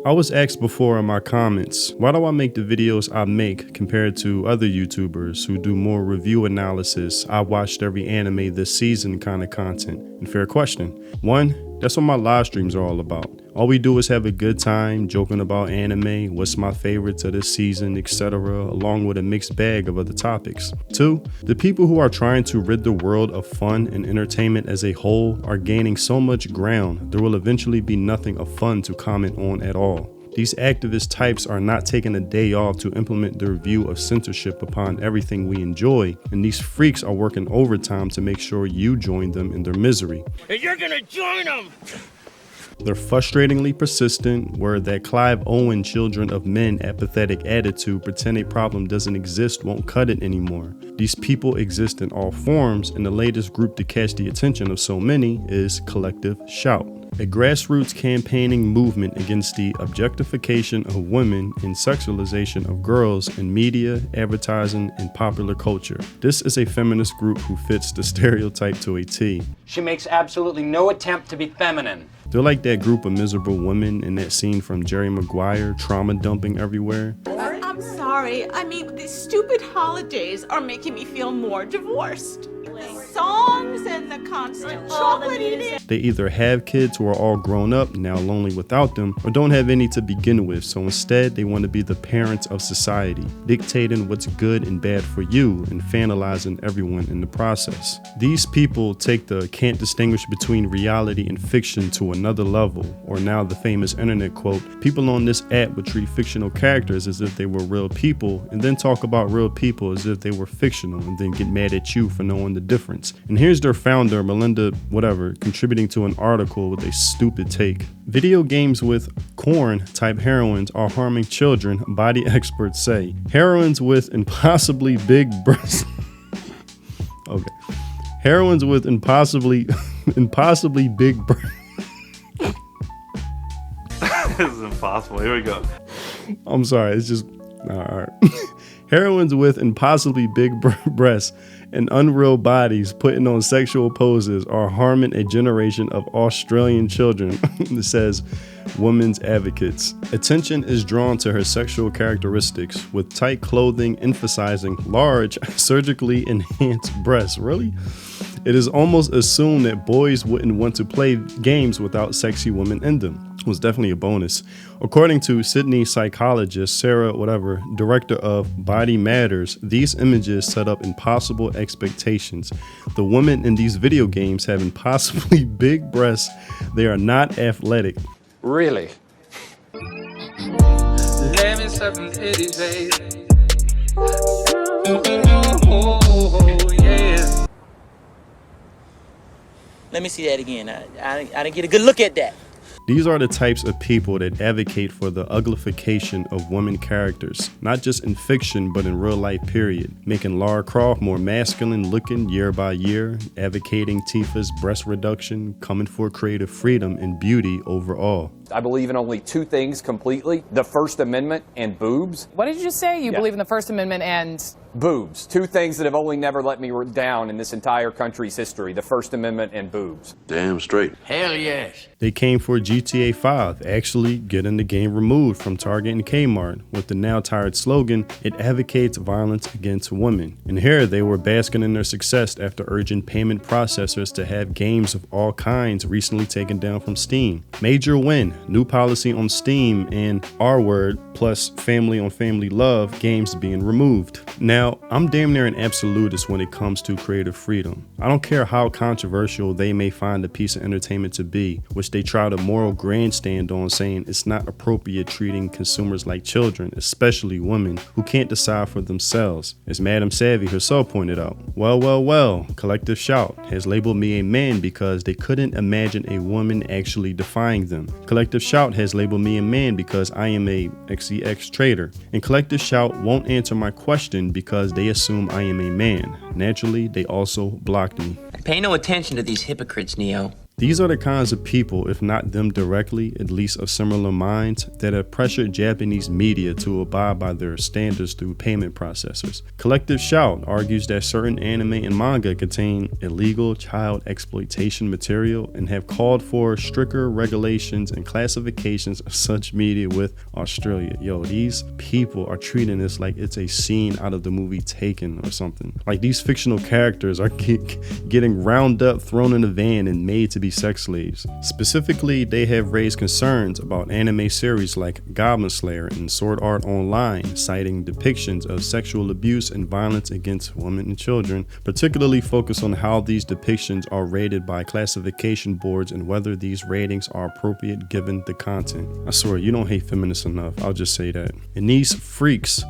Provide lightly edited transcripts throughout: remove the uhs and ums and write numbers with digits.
I was asked before in my comments, why do I make the videos I make compared to other YouTubers who do more review analysis, I watched every anime this season kind of content? And fair question. One, that's what my live streams are all about. All we do is have a good time joking about anime, what's my favorites of this season, etc., along with a mixed bag of other topics. Two, the people who are trying to rid the world of fun and entertainment as a whole are gaining so much ground, there will eventually be nothing of fun to comment on at all. These activist types are not taking a day off to implement their view of censorship upon everything we enjoy, and these freaks are working overtime to make sure you join them in their misery. And you're gonna join them! They're frustratingly persistent, where that Clive Owen children of men apathetic attitude pretend a problem doesn't exist won't cut it anymore. These people exist in all forms, and the latest group to catch the attention of so many is Collective Shout, a grassroots campaigning movement against the objectification of women and sexualization of girls in media, advertising, and popular culture. This is a feminist group who fits the stereotype to a T. She makes absolutely no attempt to be feminine. They're like that group of miserable women in that scene from Jerry Maguire, trauma dumping everywhere. I'm sorry. I mean, these stupid holidays are making me feel more divorced. The songs and the constant chocolate eating. They either have kids who are all grown up, now lonely without them, or don't have any to begin with, so instead they want to be the parents of society, dictating what's good and bad for you and fanalizing everyone in the process. These people take the can't distinguish between reality and fiction to another level, or now the famous internet quote, people on this app would treat fictional characters as if they were real people, and then talk about real people as if they were fictional, and then get mad at you for knowing the difference. And here's their founder, Melinda whatever, contributing to an article with a stupid take. Video games with corn type heroines are harming children, body experts say. Heroines with impossibly big breasts. Okay. Heroines with impossibly big breasts. This is impossible. Here we go. I'm sorry, it's just all right. Heroines with impossibly big breasts and unreal bodies putting on sexual poses are harming a generation of Australian children, says women's advocates. Attention is drawn to her sexual characteristics, with tight clothing emphasizing large, surgically enhanced breasts. Really? It is almost assumed that boys wouldn't want to play games without sexy women in them. It was definitely a bonus. According to Sydney psychologist Sarah director of Body Matters, these images set up impossible expectations. The women in these video games have impossibly big breasts. They are not athletic. Really? Let me suck these eddies, baby. Oh, yeah. Let me see that again. I didn't get a good look at that. These are the types of people that advocate for the uglification of women characters, not just in fiction, but in real life period, making Lara Croft more masculine looking year by year, advocating Tifa's breast reduction, coming for creative freedom and beauty overall. I believe in only two things completely, the First Amendment and boobs. What did you just say? You believe in the First Amendment and... Boobs. Two things that have only never let me down in this entire country's history, the First Amendment and boobs. Damn straight. Hell yes. They came for GTA 5, actually getting the game removed from Target and Kmart, with the now tired slogan, it advocates violence against women. And here they were basking in their success after urging payment processors to have games of all kinds recently taken down from Steam. Major win, new policy on Steam and R-word plus family on family love games being removed. Now, I'm damn near an absolutist when it comes to creative freedom. I don't care how controversial they may find a piece of entertainment to be, which they try to moral grandstand on, saying it's not appropriate treating consumers like children, especially women who can't decide for themselves. As Madam Savvy herself pointed out, well, Collective Shout has labeled me a man because they couldn't imagine a woman actually defying them. Collective Shout has labeled me a man because I am a XEX trader. And Collective Shout won't answer my question because they assume I am a man. Naturally, they also blocked me. Pay no attention to these hypocrites, Neo. These are the kinds of people, if not them directly, at least of similar minds, that have pressured Japanese media to abide by their standards through payment processors. Collective Shout argues that certain anime and manga contain illegal child exploitation material and have called for stricter regulations and classifications of such media with Australia. Yo, these people are treating this like it's a scene out of the movie Taken or something. Like these fictional characters are getting round up, thrown in a van, and made to be sex slaves. Specifically, they have raised concerns about anime series like Goblin Slayer and Sword Art Online, citing depictions of sexual abuse and violence against women and children, particularly focused on how these depictions are rated by classification boards and whether these ratings are appropriate given the content. I swear, you don't hate feminists enough, I'll just say that. And these freaks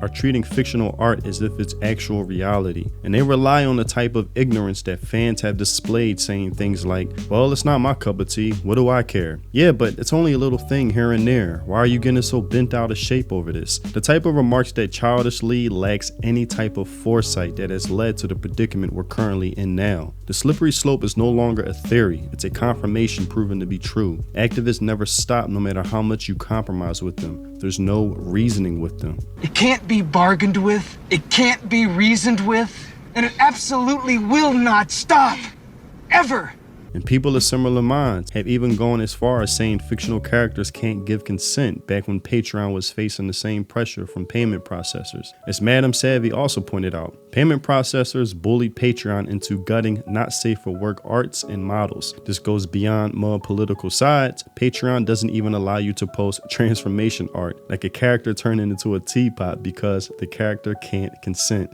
are treating fictional art as if it's actual reality, and they rely on the type of ignorance that fans have displayed, saying things like, well, it's not my cup of tea, what do I care? Yeah, but it's only a little thing here and there. Why are you getting so bent out of shape over this? The type of remarks that childishly lacks any type of foresight that has led to the predicament we're currently in now. The slippery slope is no longer a theory, it's a confirmation proven to be true. Activists never stop no matter how much you compromise with them. There's no reasoning with them. It can't be bargained with, it can't be reasoned with, and it absolutely will not stop. Ever. And people of similar minds have even gone as far as saying fictional characters can't give consent back when Patreon was facing the same pressure from payment processors. As Madam Savvy also pointed out, payment processors bullied Patreon into gutting not safe for work arts and models. This goes beyond more political sides. Patreon doesn't even allow you to post transformation art, like a character turning into a teapot, because the character can't consent.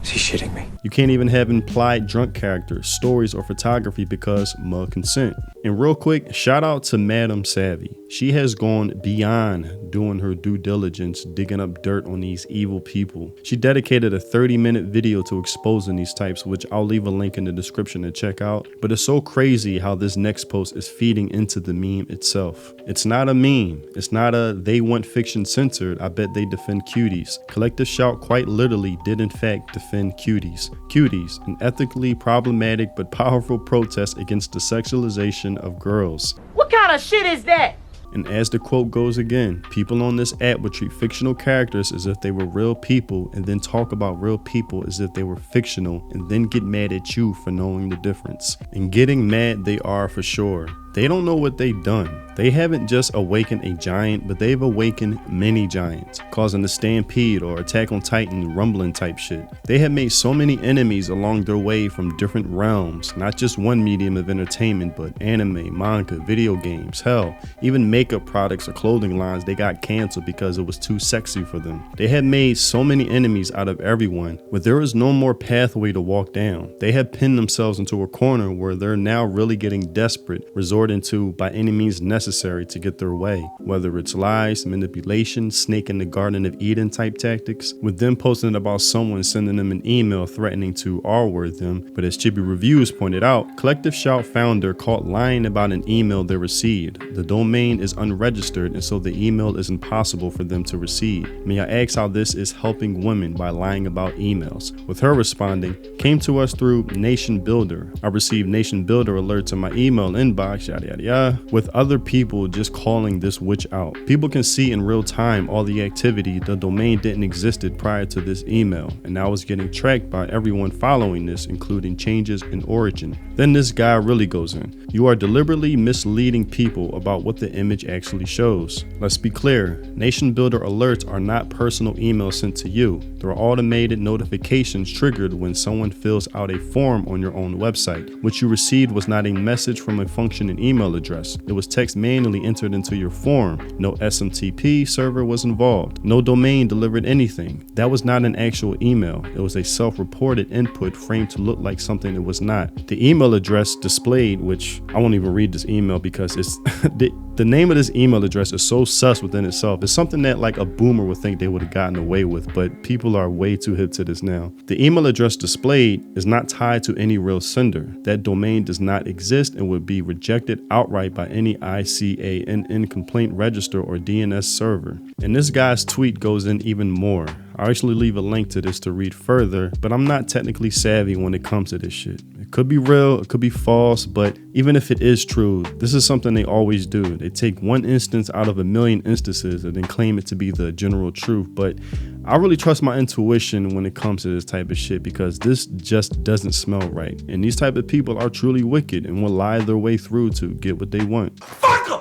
Is he shitting me? You can't even have implied drunk characters, stories, or photography because more consent. And real quick, shout out to Madam Savvy. She has gone beyond doing her due diligence, digging up dirt on these evil people. She dedicated a 30-minute video to exposing these types, which I'll leave a link in the description to check out. But it's so crazy how this next post is feeding into the meme itself. It's not a meme. It's not a they want fiction censored, I bet they defend cuties. Collective Shout quite literally did in fact defend cuties. Cuties, an ethically problematic but powerful protest against the sexualization of girls. What kind of shit is that? And as the quote goes again, people on this app would treat fictional characters as if they were real people and then talk about real people as if they were fictional and then get mad at you for knowing the difference. And getting mad they are for sure. They don't know what they've done. They haven't just awakened a giant, but they've awakened many giants, causing a stampede or Attack on Titan rumbling type shit. They have made so many enemies along their way from different realms, not just one medium of entertainment, but anime, manga, video games, hell, even makeup products or clothing lines they got canceled because it was too sexy for them. They have made so many enemies out of everyone, but there is no more pathway to walk down. They have pinned themselves into a corner where they're now really getting desperate, resorting to by any means necessary to get their way, whether it's lies, manipulation, snake in the Garden of Eden type tactics, with them posting about someone sending them an email threatening to R-word them. But as Chibi Reviews pointed out, Collective Shout founder caught lying about an email they received. The domain is unregistered and so the email is impossible for them to receive. May I ask how this is helping women by lying about emails? With her responding, came to us through Nation Builder. I received Nation Builder alerts in my email inbox, yada yada yada, with other people just calling this witch out. People can see in real time all the activity. The domain didn't existed prior to this email, and now it's getting tracked by everyone following this, including changes in origin. Then this guy really goes in. You are deliberately misleading people about what the image actually shows. Let's be clear, Nation Builder alerts are not personal emails sent to you. They're automated notifications triggered when someone fills out a form on your own website. What you received was not a message from a functioning email address. It was text manually entered into your form. No SMTP server was involved. No domain delivered anything. That was not an actual email. It was a self-reported input framed to look like something it was not. The email address displayed, which I won't even read this email because it's the name of this email address is so sus within itself. It's something that like a boomer would think they would have gotten away with, but people are way too hip to this now. The email address displayed is not tied to any real sender. That domain does not exist and would be rejected outright by any ICANN complaint register or DNS server. And this guy's tweet goes in even more. I'll actually leave a link to this to read further, but I'm not technically savvy when it comes to this shit. It could be real, it could be false, but even if it is true, this is something they always do. They take one instance out of a million instances and then claim it to be the general truth. But I really trust my intuition when it comes to this type of shit, because this just doesn't smell right. And these type of people are truly wicked and will lie their way through to get what they want. Fuck them!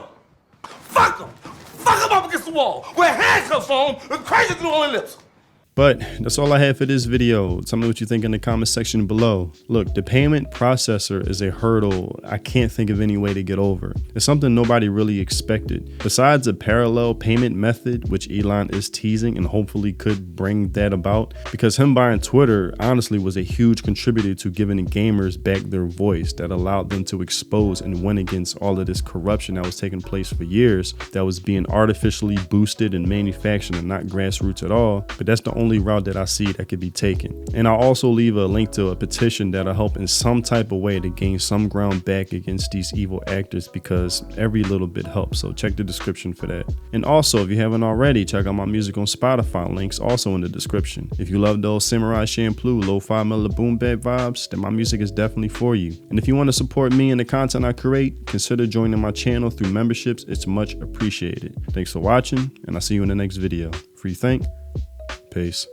Fuck them! Fuck them up against the wall! Wear handcuffs on and crazy through all their lips! But that's all I have for this video. Tell me what you think in the comment section below. Look, the payment processor is a hurdle I can't think of any way to get over. It's something nobody really expected. Besides a parallel payment method, which Elon is teasing and hopefully could bring that about, because him buying Twitter honestly was a huge contributor to giving the gamers back their voice that allowed them to expose and win against all of this corruption that was taking place for years, that was being artificially boosted and manufactured and not grassroots at all. But that's the only route that I see that could be taken. And I'll also leave a link to a petition that'll help in some type of way to gain some ground back against these evil actors, because every little bit helps. So check the description for that. And also, if you haven't already, check out my music on Spotify. Links also in the description. If you love those samurai champloo, lo-fi mellow boom bap vibes, then my music is definitely for you. And if you want to support me and the content I create, consider joining my channel through memberships. It's much appreciated. Thanks for watching, and I'll see you in the next video. Free think. Peace.